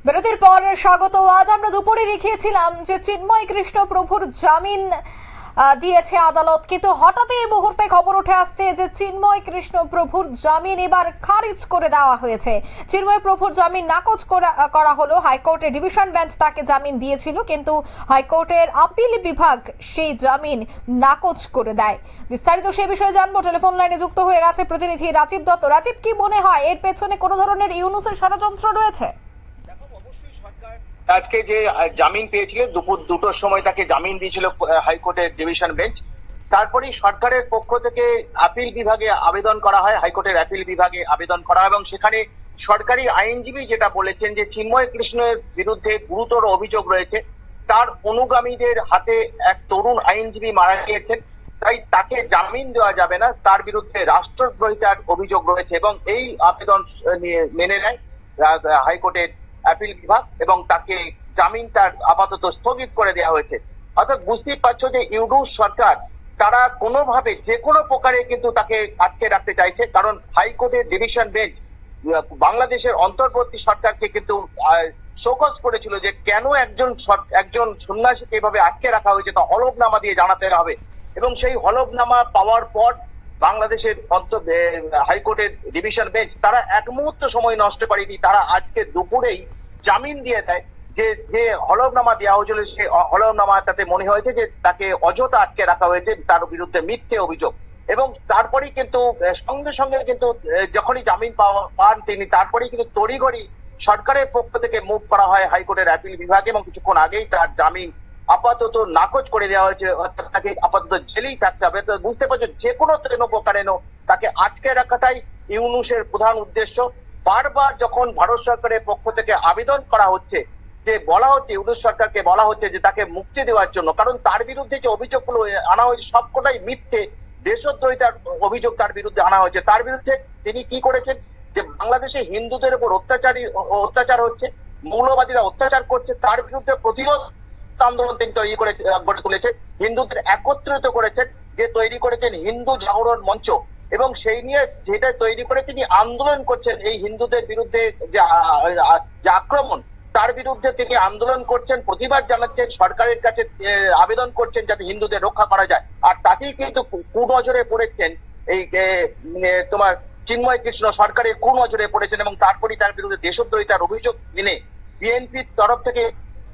বিরতির পর স্বাগত। আজ আমরা দুপুরে দেখিয়েছিলাম যে চিন্ময় কৃষ্ণ প্রভুর জামিন দিয়েছে আদালত, কিন্তু হঠাৎ এই মুহূর্তে খবর উঠে আসছে যে চিন্ময় কৃষ্ণ প্রভুর জামিন এবার খারিজ করে দেওয়া হয়েছে। চিন্ময় প্রভুর জামিন নাকচ করা হলো। হাইকোর্টের ডিভিশন বেঞ্চ তাকে জামিন দিয়েছিল, কিন্তু হাইকোর্টের আপিল বিভাগ সেই জামিন নাকচ করে দেয়। বিস্তারিত সে বিষয়ে জানবো। টেলিফোন লাইনে যুক্ত হয়ে গেছে প্রতিনিধি রাজীব দত্ত। রাজীব, কি মনে হয় এর পেছনে কোনো ধরনের ইউনুসের ষড়যন্ত্র রয়েছে? আজকে যে জামিন পেয়েছিলেন দুপুর 2টোর সময় তাকে জামিন দিয়েছিল হাইকোর্টের ডিভিশন বেঞ্চ। তারপরেই সরকারের পক্ষ থেকে আপিল বিভাগে আবেদন করা হয়, হাইকোর্টের আপিল বিভাগে আবেদন করা হয়, এবং সেখানে সরকারি আইনজীবী যেটা বলেছেন যে চিন্ময় কৃষ্ণের বিরুদ্ধে গুরুতর অভিযোগ রয়েছে। তার অনুগামীদের হাতে এক তরুণ আইনজীবী মারা গিয়েছেন, তাই তাকে জামিন দেওয়া যাবে না, তার বিরুদ্ধে রাষ্ট্রদ্রোহিতার অভিযোগ রয়েছে, এবং এই আবেদন মেনে নেয় হাইকোর্টের আপিল বিভাগ এবং তাকে জামিনটা আপাতত স্থগিত করে দেওয়া হয়েছে। অর্থাৎ বুঝতেই পারছো যে ইউনুস সরকার তারা কোনোভাবে যে কোনো প্রকারে কিন্তু তাকে আটকে রাখতে চাইছে, কারণ হাইকোর্টের ডিভিশন বেঞ্চ বাংলাদেশের অন্তর্বর্তী সরকারকে কিন্তু শোকজ করেছিল যে কেন একজন সন্ন্যাসীকে এভাবে আটকে রাখা হয়েছে, তা হলফনামা দিয়ে জানাতে হবে, এবং সেই হলফনামা পাওয়ার পর বাংলাদেশের হাইকোর্টের ডিভিশন বেঞ্চ তারা এক মুহূর্ত সময় নষ্ট করেনি। তারা আজকে দুপুরেই জামিন দিয়ে দেয়। যে হলফনামা দেওয়া হয়েছিল সে হলফনামা তাতে মনে হয়েছে যে তাকে অযথা আটকে রাখা হয়েছে, তার বিরুদ্ধে মিথ্যে অভিযোগ, এবং তারপরেই কিন্তু সঙ্গে সঙ্গে কিন্তু যখনই জামিন পান তিনি তারপরেই কিন্তু তড়িঘড়ি সরকারের পক্ষ থেকে মুভ করা হয় হাইকোর্টের আপিল বিভাগে, এবং কিছুক্ষণ আগেই তার জামিন আপাতত নাকচ করে দেওয়া হয়েছে। তাকে আপাতত জেলেই থাকতে হবে। তো বুঝতে পারছো যে কোনো প্রকারে তাকে আটকে রাখাটাই ইউনুসের প্রধান উদ্দেশ্য। বারবার যখন ভারত সরকারের পক্ষ থেকে আবেদন করা হচ্ছে, যে বলা হচ্ছে ইউনুস সরকারকে বলা হচ্ছে যে তাকে মুক্তি দেওয়ার জন্য, কারণ তার বিরুদ্ধে যে অভিযোগগুলো আনা হয়েছে সবকটাই মিথ্যে, দেশদ্রোহিতার অভিযোগ তার বিরুদ্ধে আনা হয়েছে। তার বিরুদ্ধে তিনি কি করেছেন, যে বাংলাদেশে হিন্দুদের উপর অত্যাচার হচ্ছে, মৌলবাদীরা অত্যাচার করছে, তার বিরুদ্ধে প্রতিরোধ আন্দোলন তিনি তৈরি করে গড়ে তুলেছে, হিন্দুদের একত্রিত করেছেন, যে তৈরি করেছেন হিন্দু জাগরণ মঞ্চ, এবং সেই নিয়ে যেটা তৈরি করে তিনি আন্দোলন করছেন এই হিন্দুদের বিরুদ্ধে যে আক্রমণ, তার বিরুদ্ধে তিনি আন্দোলন করছেন, প্রতিবাদ জানাচ্ছেন, সরকারের কাছে আবেদন করছেন যাতে হিন্দুদের রক্ষা করা যায়। আর তাতেই কিন্তু কুনজরে পড়েছেন এই তোমার চিন্ময় কৃষ্ণ, সরকারের কুনজরে পড়েছেন, এবং তারপরেই তার বিরুদ্ধে দেশদ্রোহিতার অভিযোগ এনে বিএনপির তরফ থেকে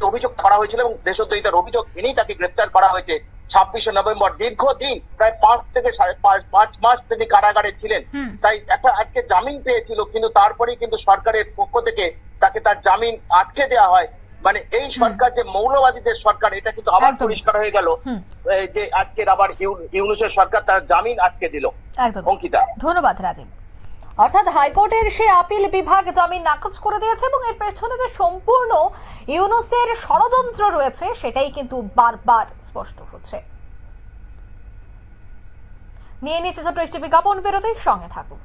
অভিযোগ করা হয়েছিল, এবং দেশদ্রোহিতার অভিযোগ এনেই তাকে গ্রেফতার করা হয়েছে 26শে নভেম্বর। দীর্ঘদিন প্রায় 5 থেকে 5.5 মাস তিনি কারাগারে ছিলেন, তাই আজকে জামিন পেয়েছিল, কিন্তু তারপরেই কিন্তু সরকারের পক্ষ থেকে তাকে তার জামিন আটকে দেওয়া হয়। মানে এই সরকার যে মৌলবাদীদের সরকার, এটা কিন্তু আবার পরিষ্কার হয়ে গেল যে আজকের আবার ইউনুসের সরকার তার জামিন আটকে দিল। অঙ্কিতা, ধন্যবাদ রাজীব। অর্থাৎ হাইকোর্টের সে আপিল বিভাগ জামিন নাকচ করে দিয়েছে, এবং এর পেছনে যে সম্পূর্ণ ইউনুসের ষড়যন্ত্র রয়েছে সেটাই কিন্তু বারবার স্পষ্ট হচ্ছে। নিয়ে নিচ্ছে ছোট্ট একটি বিজ্ঞাপন বিরতির সঙ্গে থাকুন।